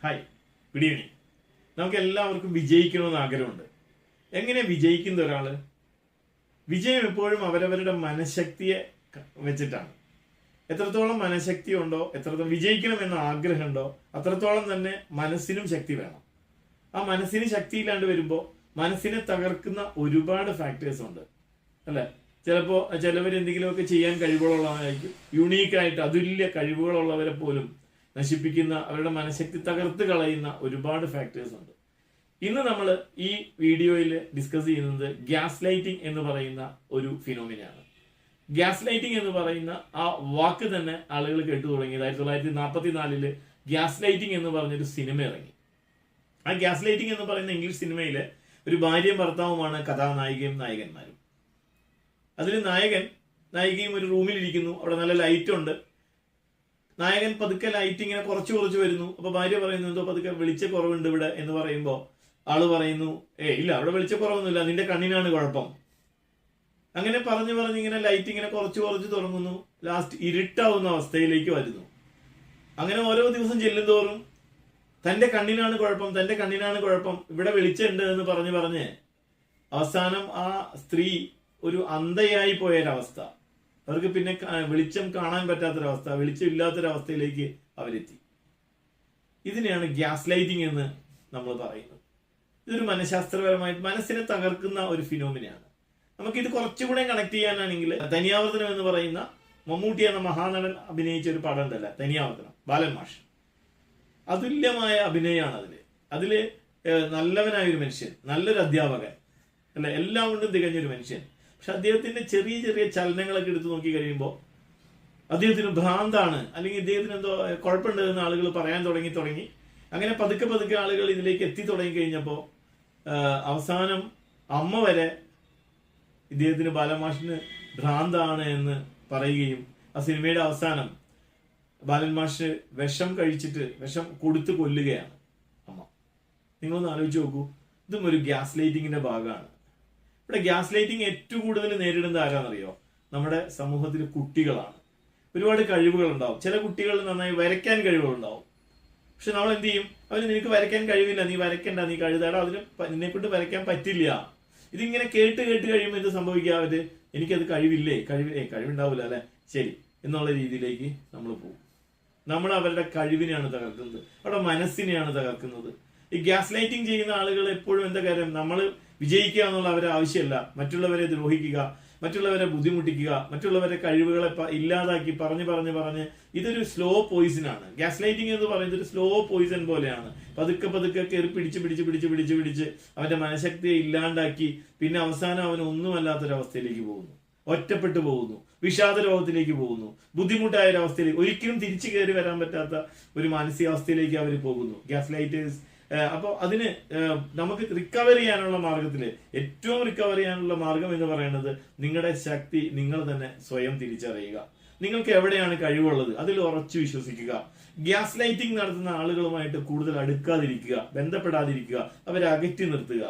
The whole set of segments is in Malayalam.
Hi, good evening. നമുക്ക് എല്ലാവർക്കും വിജയിക്കണമെന്ന് ആഗ്രഹമുണ്ട്. എങ്ങനെ വിജയിക്കുന്ന ഒരാള്? വിജയം എപ്പോഴും അവരവരുടെ മനഃശക്തിയെ വെച്ചിട്ടാണ്. എത്രത്തോളം മനഃശക്തി ഉണ്ടോ, എത്രത്തോളം വിജയിക്കണമെന്ന ആഗ്രഹമുണ്ടോ, അത്രത്തോളം തന്നെ മനസ്സിനും ശക്തി വേണം. ആ മനസ്സിന് ശക്തി ഇല്ലാണ്ട് വരുമ്പോൾ മനസ്സിനെ തകർക്കുന്ന ഒരുപാട് ഫാക്ടേഴ്സ് ഉണ്ട്, അല്ലെ? ചിലവർ എന്തെങ്കിലുമൊക്കെ ചെയ്യാൻ കഴിവുകളുള്ളവരായിരിക്കും. യുണീക്കായിട്ട് അതുല്യ കഴിവുകളുള്ളവരെ പോലും നശിപ്പിക്കുന്ന, അവരുടെ മനഃശക്തി തകർത്ത് കളയുന്ന ഒരുപാട് ഫാക്ടേഴ്സ് ഉണ്ട്. ഇന്ന് നമ്മൾ ഈ വീഡിയോയിൽ ഡിസ്കസ് ചെയ്യുന്നത് ഗ്യാസ് ലൈറ്റിംഗ് എന്ന് പറയുന്ന ഒരു ഫിനോമിനയാണ്. ഗ്യാസ് ലൈറ്റിംഗ് എന്ന് പറയുന്ന ആ വാക്ക് തന്നെ ആളുകൾ കേട്ടു തുടങ്ങിയത് 1944 ഗ്യാസ് ലൈറ്റിംഗ് എന്ന് പറഞ്ഞൊരു സിനിമ ഇറങ്ങി. ആ ഗ്യാസ് ലൈറ്റിംഗ് എന്ന് പറയുന്ന ഇംഗ്ലീഷ് സിനിമയില് ഒരു ഭാര്യയും ഭർത്താവുമാണ് കഥാനായികയും നായകന്മാരും. അതിൽ നായികയും ഒരു റൂമിലിരിക്കുന്നു. അവിടെ നല്ല ലൈറ്റ് ഉണ്ട്. നായകൻ പതുക്കെ ലൈറ്റ് ഇങ്ങനെ കുറച്ച് വരുന്നു. അപ്പൊ ഭാര്യ പറയുന്നു, എന്തോ പതുക്കെ വെളിച്ചക്കുറവുണ്ട് ഇവിടെ എന്ന് പറയുമ്പോൾ ആള് പറയുന്നു, ഇല്ല, അവിടെ വെളിച്ചക്കുറവൊന്നുമില്ല, നിന്റെ കണ്ണിനാണ് കുഴപ്പം. അങ്ങനെ പറഞ്ഞു ഇങ്ങനെ ലൈറ്റ് ഇങ്ങനെ കുറച്ച് തുടങ്ങുന്നു. ലാസ്റ്റ് ഇരുട്ടാവുന്ന അവസ്ഥയിലേക്ക് വരുന്നു. അങ്ങനെ ഓരോ ദിവസം ചെല്ലുന്തോറും തന്റെ കണ്ണിനാണ് കുഴപ്പം, ഇവിടെ വെളിച്ചമുണ്ട് എന്ന് പറഞ്ഞ് അവസാനം ആ സ്ത്രീ ഒരു അന്ധയായി പോയൊരവസ്ഥ, അവർക്ക് പിന്നെ വെളിച്ചം കാണാൻ പറ്റാത്തൊരവസ്ഥ, വെളിച്ചം ഇല്ലാത്തൊരവസ്ഥയിലേക്ക് അവരെത്തി. ഇതിനെയാണ് ഗ്യാസ് ലൈറ്റിംഗ് എന്ന് നമ്മൾ പറയുന്നത്. ഇതൊരു മനഃശാസ്ത്രപരമായിട്ട് മനസ്സിനെ തകർക്കുന്ന ഒരു ഫിനോമിനയാണ്. നമുക്കിത് കുറച്ചുകൂടെ കണക്ട് ചെയ്യാനാണെങ്കിൽ തനിയാവർത്തനം എന്ന് പറയുന്ന മമ്മൂട്ടി എന്ന മഹാനടൻ അഭിനയിച്ച ഒരു പടം ഉണ്ടല്ല, തനിയാവർത്തനം, ബാലൻ മാഷ്. അതുല്യമായ അഭിനയമാണ് അതില് നല്ലവനായ ഒരു മനുഷ്യൻ, നല്ലൊരു അധ്യാപകൻ, അല്ലെ, എല്ലാം കൊണ്ടും തികഞ്ഞൊരു മനുഷ്യൻ. പക്ഷെ അദ്ദേഹത്തിന്റെ ചെറിയ ചലനങ്ങളൊക്കെ എടുത്തു നോക്കി കഴിയുമ്പോൾ അദ്ദേഹത്തിന് ഭ്രാന്താണ്, അല്ലെങ്കിൽ ഇദ്ദേഹത്തിന് എന്തോ കുഴപ്പമുണ്ട് എന്ന് ആളുകൾ പറയാൻ തുടങ്ങി. അങ്ങനെ പതുക്കെ ആളുകൾ ഇതിലേക്ക് എത്തി തുടങ്ങി കഴിഞ്ഞപ്പോൾ അവസാനം അമ്മ വരെ ഇദ്ദേഹത്തിന് ബാലൻമാഷിന് ഭ്രാന്താണ് എന്ന് പറയുകയും ആ സിനിമയുടെ അവസാനം ബാലൻമാഷ് വിഷം കൊടുത്ത് കൊല്ലുകയാണ് അമ്മ. നിങ്ങളൊന്ന് ആലോചിച്ച് നോക്കൂ. ഇതും ഒരു ഗ്യാസ് ലൈറ്റിങ്ങിന്റെ ഭാഗമാണ്. ഇവിടെ ഗ്യാസ് ലൈറ്റിംഗ് ഏറ്റവും കൂടുതൽ നേരിടുന്ന ആരാന്നറിയോ? നമ്മുടെ സമൂഹത്തിലെ കുട്ടികളാണ്. ഒരുപാട് കഴിവുകൾ ഉണ്ടാവും. ചില കുട്ടികൾ നന്നായി വരയ്ക്കാൻ കഴിവുകളുണ്ടാവും. പക്ഷെ നമ്മൾ എന്ത് ചെയ്യും? നിനക്ക് വരയ്ക്കാൻ കഴിവില്ല, നീ വരയ്ക്കണ്ട, നീ കഴുതാടോ, നിന്നെ കൊണ്ട് വരയ്ക്കാൻ പറ്റില്ല. ഇതിങ്ങനെ കേട്ട് കഴിയുമ്പോൾ എന്ത് സംഭവിക്കുക? എനിക്കത് കഴിവുണ്ടാവില്ല, അല്ലെ, ശരി എന്നുള്ള രീതിയിലേക്ക് നമ്മൾ പോകും. നമ്മൾ അവരുടെ കഴിവിനെയാണ് തകർക്കുന്നത്, അവരുടെ മനസ്സിനെയാണ് തകർക്കുന്നത്. ഈ ഗ്യാസ് ലൈറ്റിംഗ് ചെയ്യുന്ന ആളുകൾ എപ്പോഴും എന്താ കാര്യം? നമ്മൾ വിജയിക്കുക എന്നുള്ള അവരെ ആവശ്യമല്ല, മറ്റുള്ളവരെ ദ്രോഹിക്കുക, മറ്റുള്ളവരെ ബുദ്ധിമുട്ടിക്കുക, മറ്റുള്ളവരെ കഴിവുകളെ ഇല്ലാതാക്കി പറഞ്ഞ് ഇതൊരു സ്ലോ പോയിസൺ ആണ്. ഗ്യാസ് ലൈറ്റിംഗ് എന്ന് പറയുന്നത് ഒരു സ്ലോ പോയിസൺ പോലെയാണ്. പതുക്കെ കയറി പിടിച്ച് അവന്റെ മനഃശക്തിയെ ഇല്ലാണ്ടാക്കി പിന്നെ അവസാനം അവൻ ഒന്നുമല്ലാത്തൊരവസ്ഥയിലേക്ക് പോകുന്നു, ഒറ്റപ്പെട്ടു പോകുന്നു, വിഷാദ രോഗത്തിലേക്ക് പോകുന്നു, ബുദ്ധിമുട്ടായ ഒരവസ്ഥയിലേക്ക്, ഒരിക്കലും തിരിച്ചു കയറി വരാൻ പറ്റാത്ത ഒരു മാനസികാവസ്ഥയിലേക്ക് അവർ പോകുന്നു ഗ്യാസ് ലൈറ്റേഴ്സ്. അപ്പോൾ അതിന് നമുക്ക് റിക്കവർ ചെയ്യാനുള്ള മാർഗത്തില് ഏറ്റവും റിക്കവർ ചെയ്യാനുള്ള മാർഗം എന്ന് പറയുന്നത് നിങ്ങളുടെ ശക്തി നിങ്ങൾ തന്നെ സ്വയം തിരിച്ചറിയുക. നിങ്ങൾക്ക് എവിടെയാണ് കഴിവുള്ളത് അതിൽ ഉറച്ചു വിശ്വസിക്കുക. ഗ്യാസ് ലൈറ്റിംഗ് നടത്തുന്ന ആളുകളുമായിട്ട് കൂടുതൽ അടുക്കാതിരിക്കുക, ബന്ധപ്പെടാതിരിക്കുക, അവരെ അകറ്റി നിർത്തുക.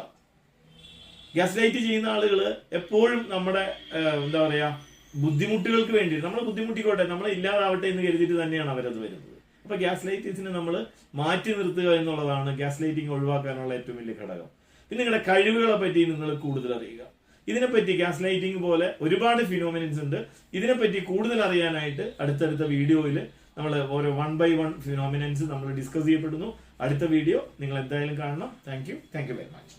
ഗ്യാസ് ലൈറ്റ് ചെയ്യുന്ന ആളുകൾ എപ്പോഴും നമ്മുടെ എന്താ പറയാ ബുദ്ധിമുട്ടുകൾക്ക് വേണ്ടി നമ്മളെ ബുദ്ധിമുട്ടിക്കോട്ടെ, നമ്മളെ ഇല്ലാതാവട്ടെ എന്ന് കരുതിയിട്ട് തന്നെയാണ് അവരത് വരുന്നത്. അപ്പൊ ഗ്യാസ് ലൈറ്റേഴ്സിനെ നമ്മൾ മാറ്റി നിർത്തുക എന്നുള്ളതാണ് ഗ്യാസ് ലൈറ്റിംഗ് ഒഴിവാക്കാനുള്ള ഏറ്റവും വലിയ ഘടകം. പിന്നെ നിങ്ങളുടെ കഴിവുകളെ പറ്റി നിങ്ങൾ കൂടുതൽ അറിയുക. ഇതിനെപ്പറ്റി ഗ്യാസ് ലൈറ്റിംഗ് പോലെ ഒരുപാട് ഫിനോമിനൻസ് ഉണ്ട്. ഇതിനെപ്പറ്റി കൂടുതൽ അറിയാനായിട്ട് അടുത്തടുത്ത വീഡിയോയിൽ നമ്മൾ ഓരോ 1 by 1 ഫിനോമിനൻസ് നമ്മൾ ഡിസ്കസ് ചെയ്യപ്പെടുന്നു. അടുത്ത വീഡിയോ നിങ്ങൾ എന്തായാലും കാണണം. Thank you very much.